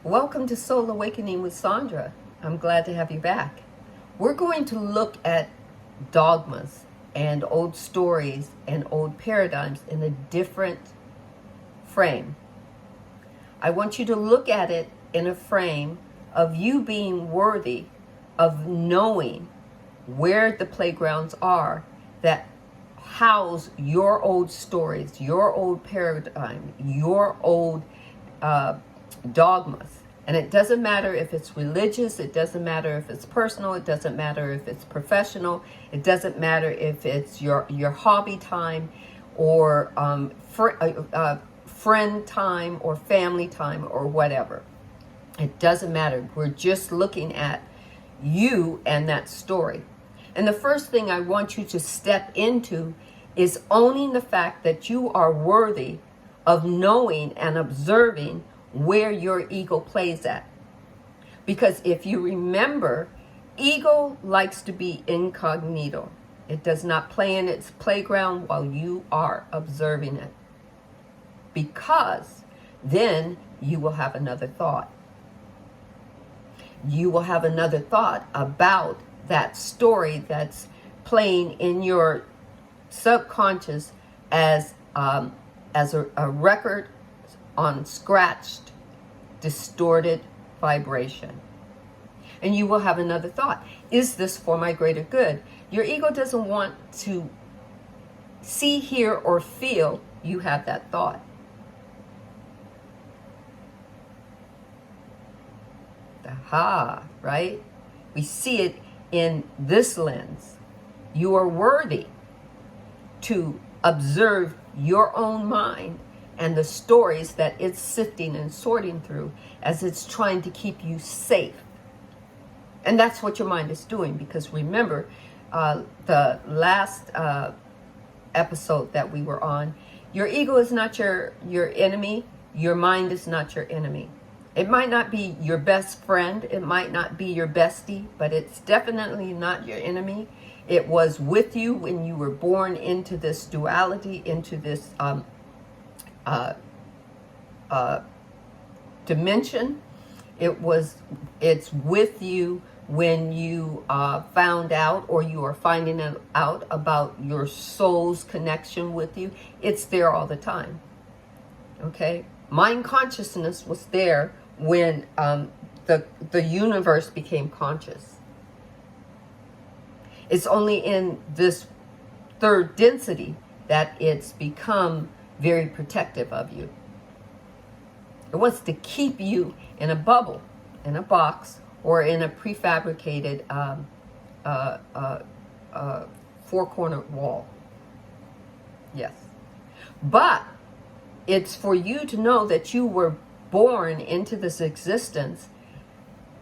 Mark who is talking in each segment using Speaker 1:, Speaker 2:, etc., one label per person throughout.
Speaker 1: Welcome to Soul Awakening with Sandra. I'm glad to have you back. We're going to look at dogmas and old stories and old paradigms in a different frame. I want you to look at it in a frame of you being worthy of knowing where the playgrounds are that house your old stories, your old paradigm, your old dogmas. And it doesn't matter if it's religious, it doesn't matter if it's personal, it doesn't matter if it's professional, it doesn't matter if it's your hobby time or friend time or family time or whatever. It doesn't matter. We're just looking at you and that story. And the first thing I want you to step into is owning the fact that you are worthy of knowing and observing where your ego plays at. Because if you remember, ego likes to be incognito. It does not play in its playground while you are observing it. Because then you will have another thought. You will have another thought about that story that's playing in your subconscious as a record on scratched, distorted vibration. And you will have another thought. Is this for my greater good? Your ego doesn't want to see, hear, or feel you have that thought. Aha, right? We see it in this lens. You are worthy to observe your own mind and the stories that it's sifting and sorting through as it's trying to keep you safe. And that's what your mind is doing, because remember, the last episode that we were on, your ego is not your enemy, your mind is not your enemy. It might not be your best friend, it might not be your bestie, but it's definitely not your enemy. It was with you when you were born into this duality, into this dimension. It's with you when you found out, or you are finding out about your soul's connection with you. It's there all the time. Okay? Mind consciousness was there when the universe became conscious. It's only in this third density that it's become very protective of you. It wants to keep you in a bubble, in a box, or in a prefabricated four-cornered wall. Yes. But it's for you to know that you were born into this existence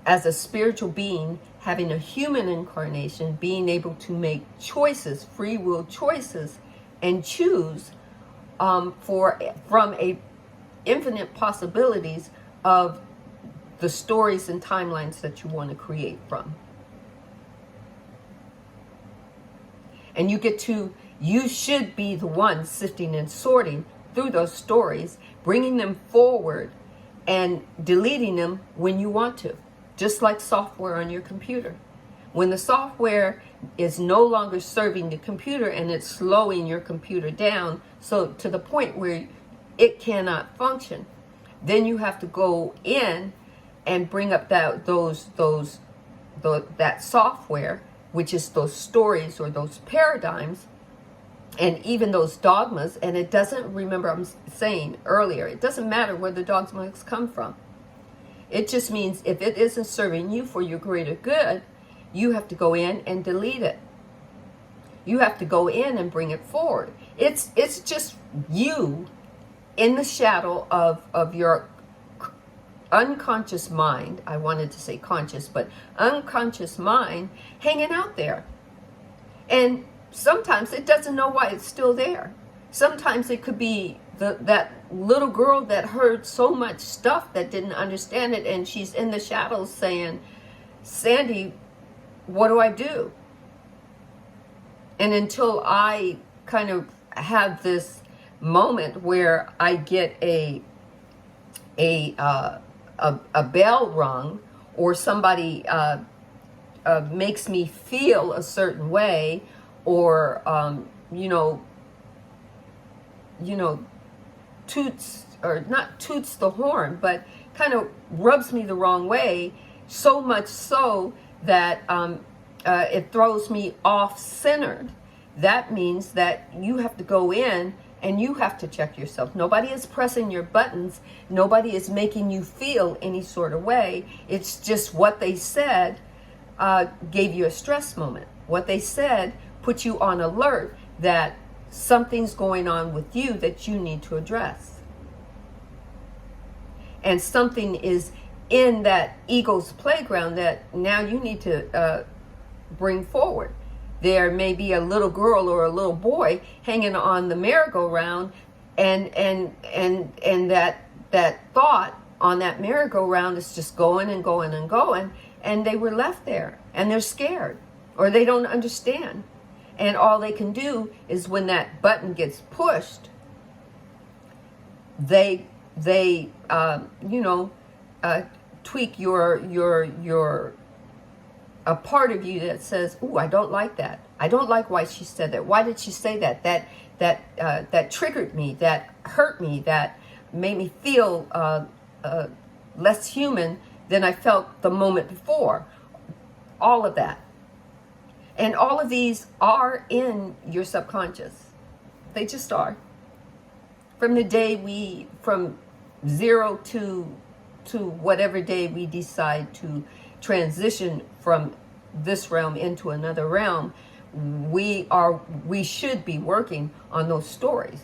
Speaker 1: as a spiritual being, having a human incarnation, being able to make choices, free will choices, and choose from a infinite possibilities of the stories and timelines that you want to create from. And you should be the one sifting and sorting through those stories, bringing them forward and deleting them when you want to. Just like software on your computer. When the software is no longer serving the computer and it's slowing your computer down, so to the point where it cannot function, then you have to go in and bring up that software, which is those stories or those paradigms, and even those dogmas. And it doesn't, remember I'm saying earlier, it doesn't matter where the dogmas come from. It just means if it isn't serving you for your greater good, you have to go in and delete it. You have to go in and bring it forward. It's just you in the shadow of your unconscious mind. I wanted to say conscious, but unconscious mind hanging out there. And sometimes it doesn't know why it's still there. Sometimes it could be that little girl that heard so much stuff that didn't understand it, and she's in the shadows saying, Sandy, what do I do? And until I kind of have this moment where I get a a bell rung, or somebody makes me feel a certain way, or toots, or not toots the horn, but kind of rubs me the wrong way, so much so that it throws me off centered. That means that you have to go in and you have to check yourself. Nobody is pressing your buttons. Nobody is making you feel any sort of way. It's just what they said gave you a stress moment. What they said put you on alert that something's going on with you that you need to address. And something is in that ego's playground that now you need to bring forward. There may be a little girl or a little boy hanging on the merry-go-round, and that thought on that merry-go-round is just going and going and going, and they were left there, and they're scared, or they don't understand. And all they can do is, when that button gets pushed, they tweak your a part of you that says, "Ooh, I don't like that. I don't like why she said that. Why did she say that? That triggered me. That hurt me. That made me feel less human than I felt the moment before." All of that. And all of these are in your subconscious. They just are. From the day from 0 to whatever day we decide to transition from this realm into another realm, we should be working on those stories.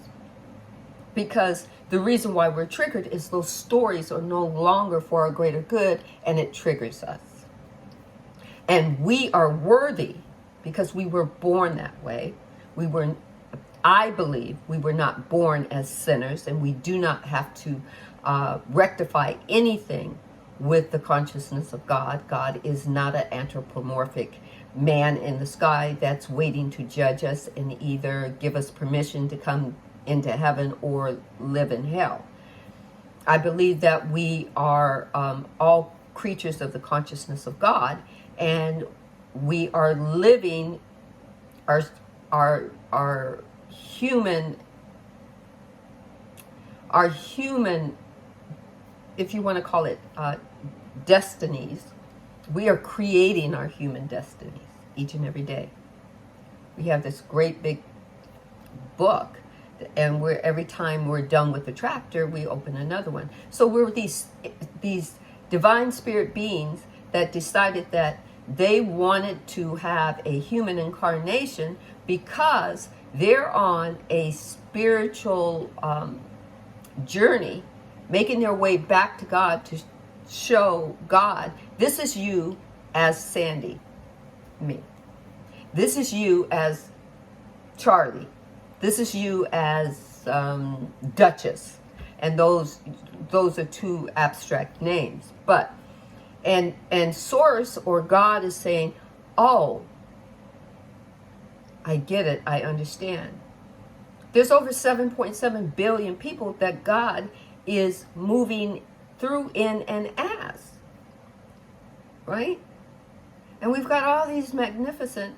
Speaker 1: Because the reason why we're triggered is those stories are no longer for our greater good, and it triggers us. And we are worthy because we were born that way. I believe we were not born as sinners, and we do not have to rectify anything with the consciousness of God. God is not an anthropomorphic man in the sky that's waiting to judge us and either give us permission to come into heaven or live in hell. I believe that we are all creatures of the consciousness of God, and we are living our human, if you want to call it destinies. We are creating our human destinies each and every day. We have this great big book, and every time we're done with the chapter, we open another one. So we're these divine spirit beings that decided that they wanted to have a human incarnation because they're on a spiritual journey, making their way back to God to show God, this is you as Sandy, me. This is you as Charlie. This is you as Duchess. And those are two abstract names. But and Source or God is saying, oh, I get it, I understand. There's over 7.7 billion people that God is moving through, in, and as. Right? And we've got all these magnificent,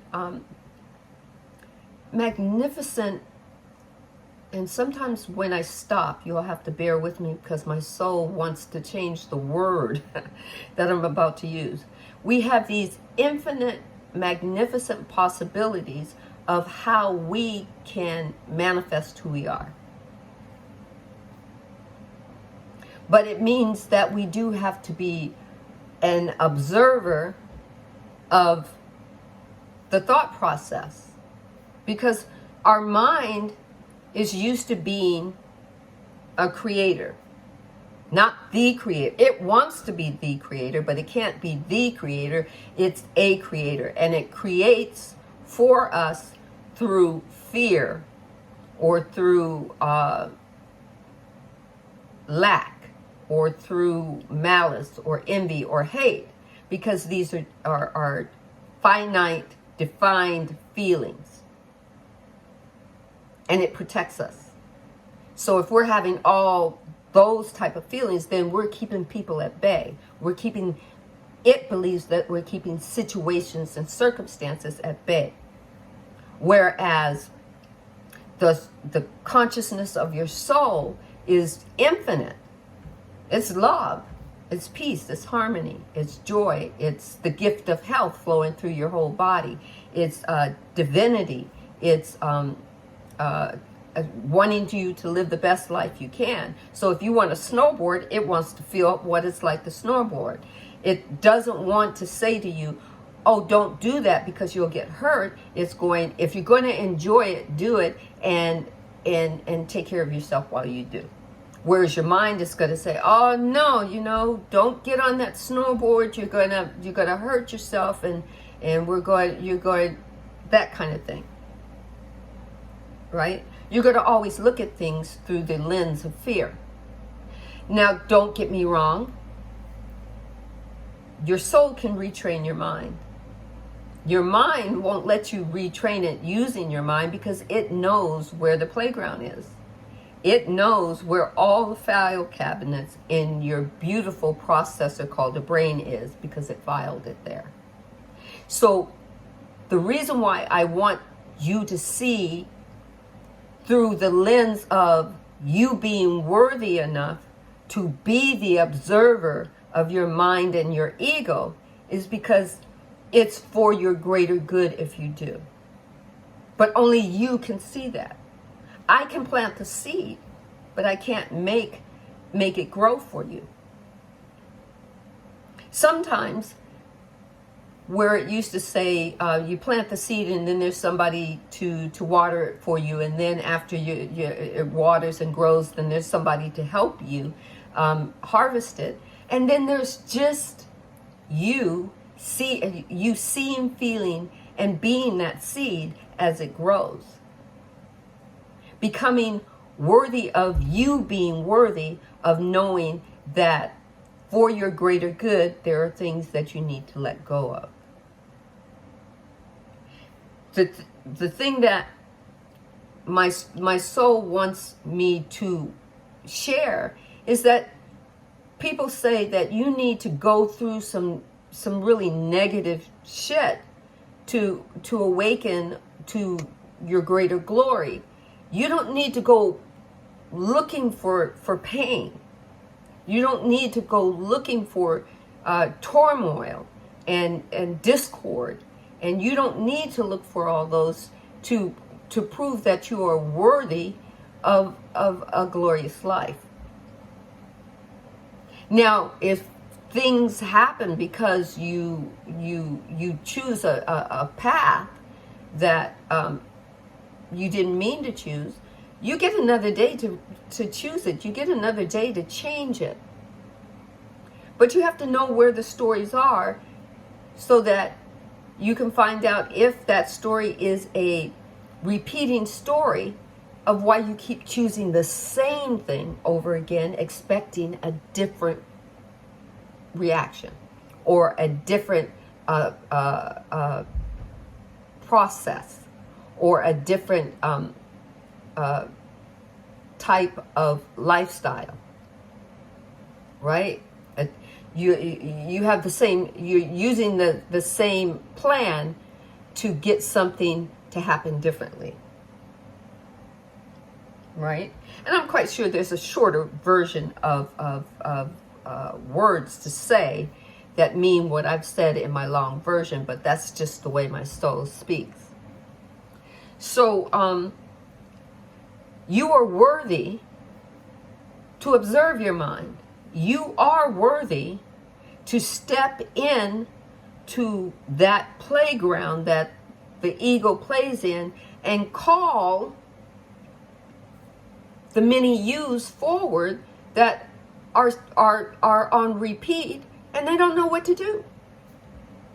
Speaker 1: and sometimes when I stop, you'll have to bear with me because my soul wants to change the word that I'm about to use. We have these infinite, magnificent possibilities of how we can manifest who we are. But it means that we do have to be an observer of the thought process, because our mind is used to being a creator, not the creator. It wants to be the creator, but it can't be the creator. It's a creator, and it creates for us through fear or through lack or through malice or envy or hate, because these are finite, defined feelings. And it protects us. So if we're having all those type of feelings, then we're keeping people at bay. It believes that we're keeping situations and circumstances at bay. Whereas the consciousness of your soul is infinite. It's love, it's peace, it's harmony, it's joy, it's the gift of health flowing through your whole body. It's divinity. It's wanting you to live the best life you can. So if you want to snowboard, it wants to feel what it's like to snowboard. It doesn't want to say to you, oh, don't do that because you'll get hurt. It's going, if you're going to enjoy it, do it, and take care of yourself while you do. Whereas your mind is going to say, oh no, don't get on that snowboard. You're gonna hurt yourself, and you're going, that kind of thing. Right? You're going to always look at things through the lens of fear. Now, don't get me wrong. Your soul can retrain your mind. Your mind won't let you retrain it using your mind because it knows where the playground is. It knows where all the file cabinets in your beautiful processor called the brain is because it filed it there. So the reason why I want you to see through the lens of you being worthy enough to be the observer of your mind and your ego is because it's for your greater good if you do. But only you can see that. I can plant the seed, but I can't make it grow for you. Sometimes where it used to say you plant the seed and then there's somebody to water it for you, and then after it waters and grows, then there's somebody to help you harvest it, and then there's just you seeing, feeling, and being that seed as it grows, becoming worthy of you being worthy of knowing that for your greater good there are things that you need to let go of. The thing that my soul wants me to share is that people say that you need to go through some really negative shit to awaken to your greater glory. You don't need to go looking for pain. You don't need to go looking for turmoil and discord. And you don't need to look for all those to prove that you are worthy of a glorious life. Now, if things happen because you choose a path that you didn't mean to choose, you get another day to choose it. You get another day to change it. But you have to know where the stories are so that you can find out if that story is a repeating story of why you keep choosing the same thing over again, expecting a different reaction or a different process or a different type of lifestyle, right? You have the same, you're using the same plan to get something to happen differently, right? And I'm quite sure there's a shorter version of words to say that mean what I've said in my long version, but that's just the way my soul speaks. So you are worthy to observe your mind. You are worthy to step in to that playground that the ego plays in and call the many yous forward that are on repeat, and they don't know what to do.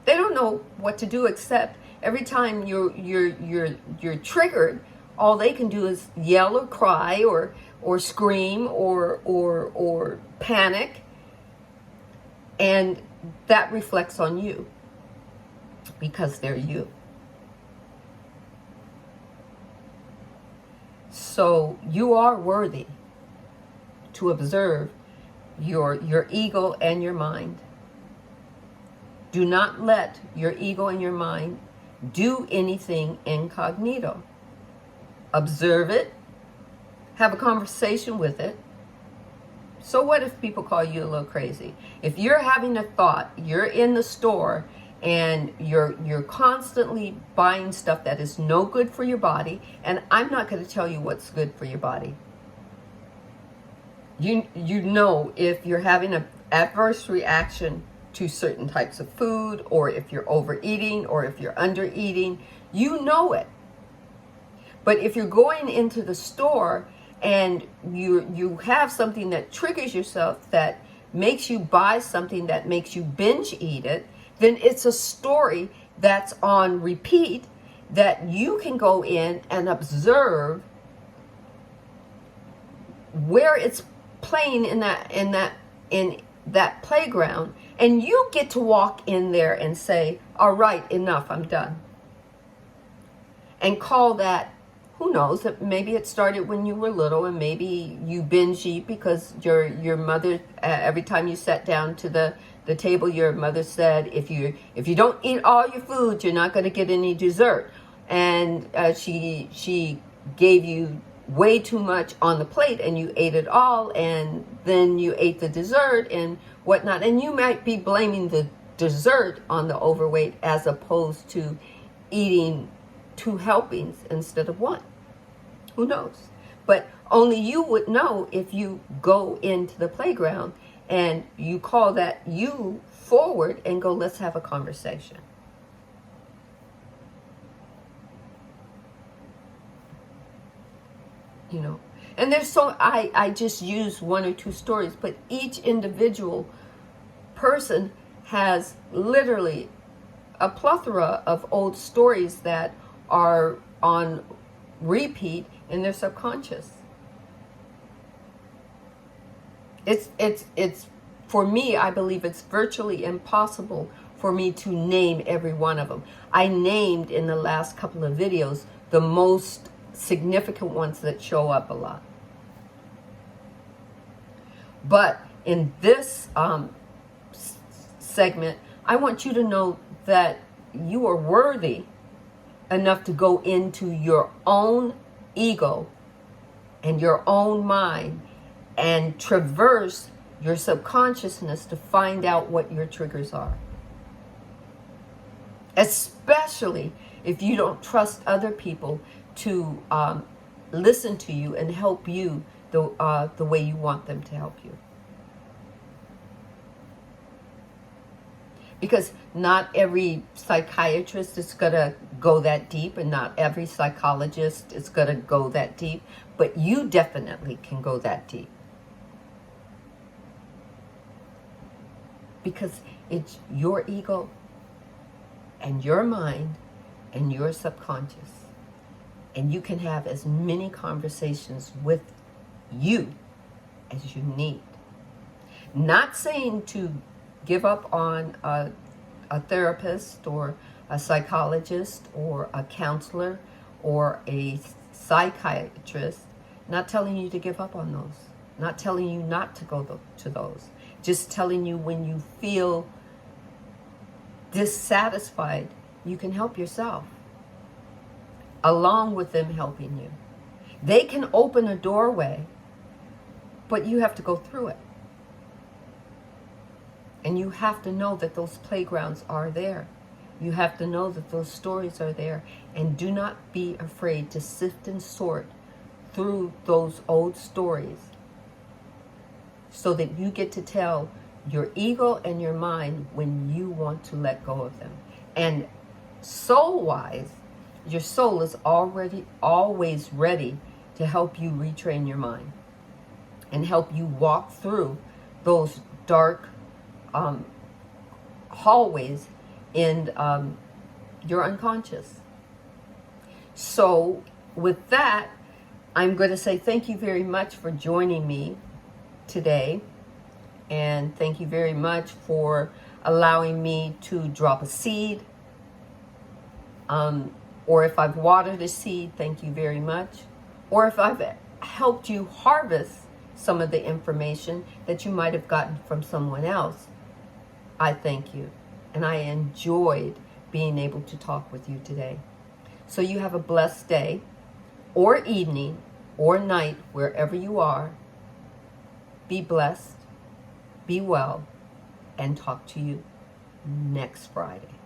Speaker 1: They don't know what to do except every time you're triggered, all they can do is yell or cry or scream or panic, and that reflects on you because they're you. So you are worthy to to observe your ego and your mind. Do not let your ego and your mind do anything incognito. Observe it, have a conversation with it. So what if people call you a little crazy? If you're having a thought, you're in the store and you're constantly buying stuff that is no good for your body, and I'm not going to tell you what's good for your body. You know if you're having an adverse reaction to certain types of food, or if you're overeating, or if you're undereating, you know it. But if you're going into the store and you have something that triggers yourself, that makes you buy something that makes you binge eat it, then it's a story that's on repeat that you can go in and observe where it's playing in that playground, and you get to walk in there and say, all right, enough, I'm done. And call that, who knows, that maybe it started when you were little, and maybe you binge eat because your mother, every time you sat down to the table, your mother said, if you don't eat all your food, you're not going to get any dessert. And she gave you way too much on the plate, and you ate it all, and then you ate the dessert and whatnot. And you might be blaming the dessert on the overweight as opposed to eating 2 helpings instead of 1. Who knows? But only you would know if you go into the playground and you call that you forward and go, let's have a conversation. You know, and there's so, I just use 1 or 2 stories, but each individual person has literally a plethora of old stories that are on repeat in their subconscious. It's for me, I believe it's virtually impossible for me to name every one of them. I named in the last couple of videos the most significant ones that show up a lot. But in this segment, I want you to know that you are worthy enough to go into your own ego and your own mind and traverse your subconsciousness to find out what your triggers are. Especially if you don't trust other people to listen to you and help you the way you want them to help you. Because not every psychiatrist is going to go that deep, and not every psychologist is going to go that deep, but you definitely can go that deep. Because it's your ego and your mind and your subconscious. And you can have as many conversations with you as you need. Not saying to give up on a therapist or a psychologist or a counselor or a psychiatrist. Not telling you to give up on those. Not telling you not to go to those. Just telling you when you feel dissatisfied, you can help yourself, along with them helping you. They can open a doorway, but you have to go through it. And you have to know that those playgrounds are there. You have to know that those stories are there. And do not be afraid to sift and sort through those old stories so that you get to tell your ego and your mind when you want to let go of them. And soul-wise, your soul is always ready to help you retrain your mind and help you walk through those dark hallways in your unconscious. So with that, I'm going to say thank you very much for joining me today, and thank you very much for allowing me to drop a seed, or if I've watered a seed, thank you very much, or if I've helped you harvest some of the information that you might have gotten from someone else, I thank you. And I enjoyed being able to talk with you today. So you have a blessed day or evening or night, wherever you are. Be blessed, be well, and talk to you next Friday.